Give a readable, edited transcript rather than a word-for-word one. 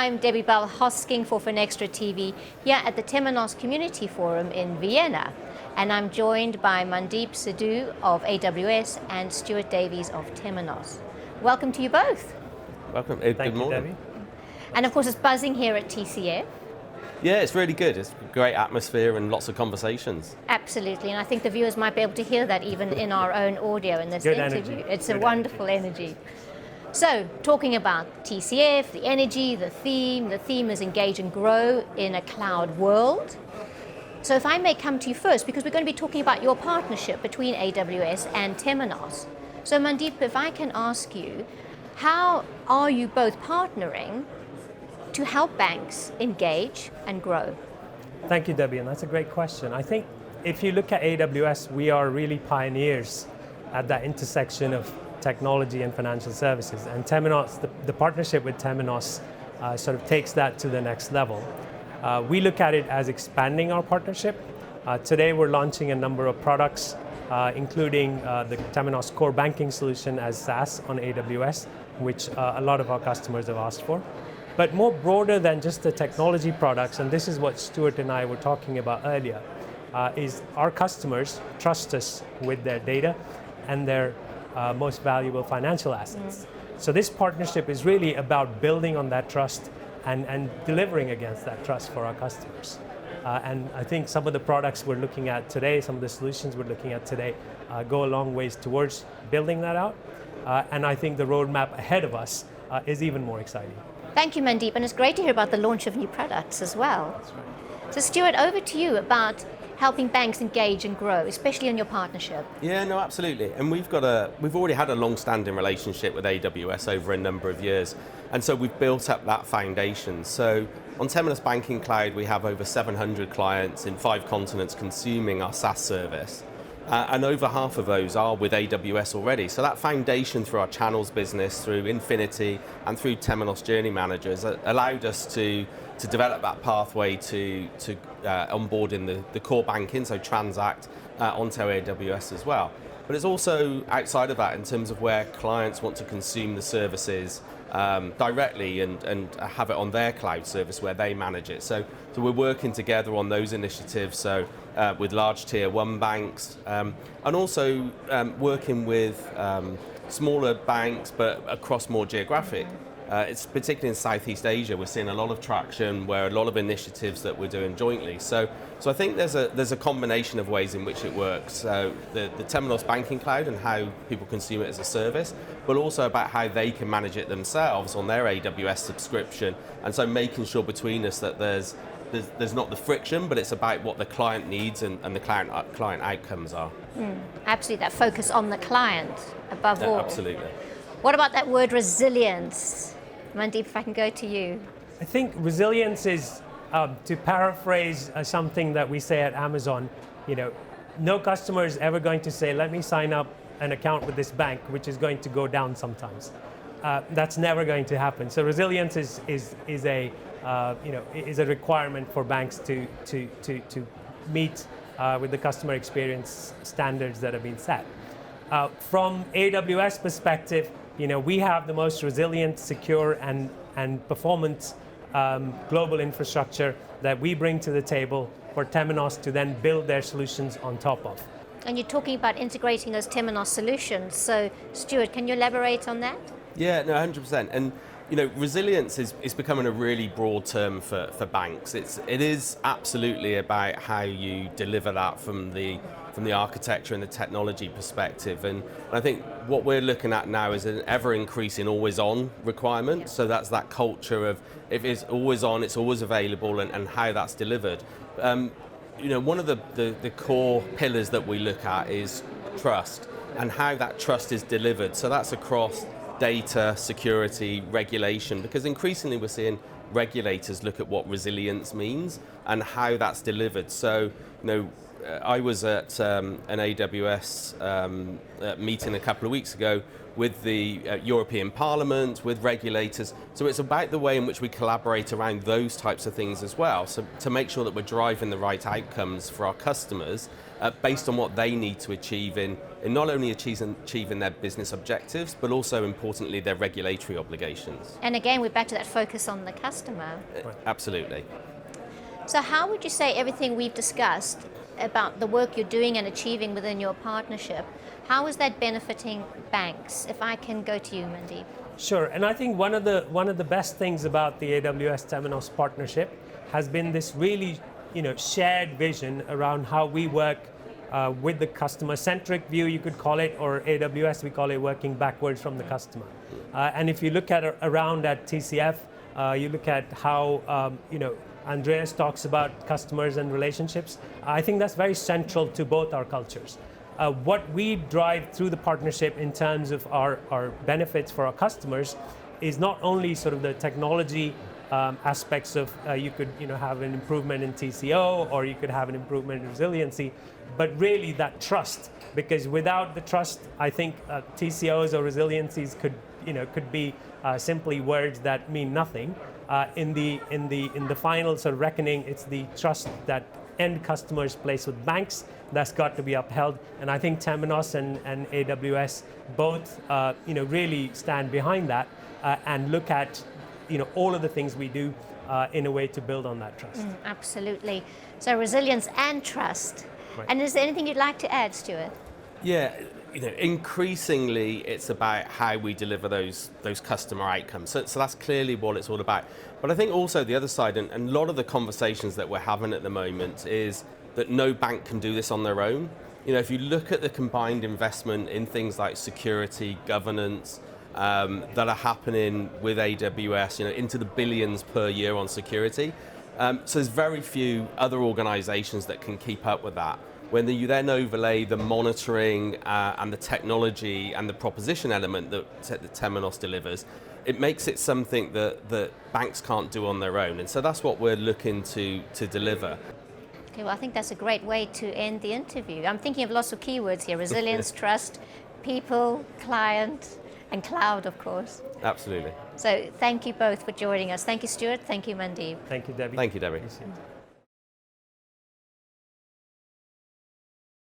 I'm Debbie Bell-Hosking for FinextraTV here at the Temenos Community Forum in Vienna. And I'm joined by Mandeep Sidhu of AWS and Stewart Davies of Temenos. Welcome to you both. Welcome. Thank Good you, morning. Debbie. And of course it's buzzing here at TCF. Yeah, it's really good. It's a great atmosphere and lots of conversations. Absolutely, and I think the viewers might be able to hear that even in our own audio in this Good interview. energy. It's a Good wonderful energy. So, talking about TCF, the energy, the theme is engage and grow in a cloud world. So if I may come to you first, because we're going to be talking about your partnership between AWS and Temenos. So Mandeep, if I can ask you, how are you both partnering to help banks engage and grow? Thank you, Debbie, and that's a great question. I think if you look at AWS, we are really pioneers at that intersection of technology and financial services. And Temenos, the partnership with Temenos sort of takes that to the next level. We look at it as expanding our partnership. Today we're launching a number of products, including the Temenos core banking solution as SaaS on AWS, which a lot of our customers have asked for. But more broader than just the technology products, and this is what Stewart and I were talking about earlier, is our customers trust us with their data and their most valuable financial assets. So this partnership is really about building on that trust and delivering against that trust for our customers. And I think some of the products we're looking at today, some of the solutions we're looking at today, go a long ways towards building that out. And I think the roadmap ahead of us is even more exciting. Thank you, Mandeep, and it's great to hear about the launch of new products as well. That's right. So Stewart, over to you about helping banks engage and grow, especially in your partnership. Yeah, no, absolutely. And we've already had a long-standing relationship with AWS over a number of years. And so we've built up that foundation. So on Temenos Banking Cloud, we have over 700 clients in 5 continents consuming our SaaS service. And over half of those are with AWS already. So that foundation through our channels business, through Infinity and through Temenos Journey Managers allowed us to develop that pathway to onboarding the core banking, so Transact, onto AWS as well. But it's also outside of that in terms of where clients want to consume the services directly and have it on their cloud service where they manage it. So we're working together on those initiatives, so with large tier 1 banks, and also working with smaller banks but across more geographic. It's particularly in Southeast Asia, we're seeing a lot of traction where a lot of initiatives that we're doing jointly. So I think there's a combination of ways in which it works. The Temenos Banking Cloud and how people consume it as a service, but also about how they can manage it themselves on their AWS subscription. And so making sure between us that there's not the friction, but it's about what the client needs and the client outcomes are. Absolutely, that focus on the client above all. Absolutely. What about that word resilience? Mandeep, if I can go to you. I think resilience is, to paraphrase something that we say at Amazon, no customer is ever going to say, let me sign up an account with this bank, which is going to go down sometimes. That's never going to happen. So resilience is a requirement for banks to meet with the customer experience standards that have been set. From AWS perspective, we have the most resilient, secure, and performant global infrastructure that we bring to the table for Temenos to then build their solutions on top of. And you're talking about integrating those Temenos solutions. So, Stewart, can you elaborate on that? Yeah, no, 100%. And resilience is becoming a really broad term for banks. It is absolutely about how you deliver that from the architecture and the technology perspective. And I think what we're looking at now is an ever-increasing always-on requirement. Yeah. So that's that culture of if it's always on, it's always available, and how that's delivered. One of the core pillars that we look at is trust and how that trust is delivered. So that's across data, security, regulation, because increasingly we're seeing regulators look at what resilience means and how that's delivered. So, I was at an AWS meeting a couple of weeks ago with the European Parliament, with regulators. So it's about the way in which we collaborate around those types of things as well. So to make sure that we're driving the right outcomes for our customers based on what they need to achieve in not only achieving their business objectives, but also importantly their regulatory obligations. And again, we're back to that focus on the customer. Absolutely. So how would you say everything we've discussed about the work you're doing and achieving within your partnership, how is that benefiting banks? If I can go to you, Mandeep. Sure, and I think one of the best things about the AWS Temenos partnership has been this really, shared vision around how we work with the customer-centric view, you could call it, or AWS, we call it working backwards from the customer. And if you look at around at TCF, you look at how, Andreas talks about customers and relationships. I think that's very central to both our cultures. What we drive through the partnership in terms of our benefits for our customers is not only sort of the technology aspects of you could have an improvement in TCO, or you could have an improvement in resiliency, but really that trust, because without the trust, I think TCOs or resiliencies could be simply words that mean nothing. In the final sort of reckoning, it's the trust that end customers place with banks that's got to be upheld, and I think Temenos and AWS both really stand behind that and look at all of the things we do in a way to build on that trust. Absolutely. So resilience and trust. Right. And is there anything you'd like to add, Stewart? Yeah, increasingly it's about how we deliver those customer outcomes. So that's clearly what it's all about. But I think also the other side, and a lot of the conversations that we're having at the moment, is that no bank can do this on their own. If you look at the combined investment in things like security, governance, that are happening with AWS, into the billions per year on security. So there's very few other organizations that can keep up with that. When you then overlay the monitoring and the technology and the proposition element that Temenos delivers, it makes it something that banks can't do on their own. And so that's what we're looking to deliver. Okay, well, I think that's a great way to end the interview. I'm thinking of lots of keywords here: resilience, trust, people, client, and cloud, of course. Absolutely. So thank you both for joining us. Thank you, Stewart. Thank you, Mandeep. Thank you, Debbie. Thank you, Debbie.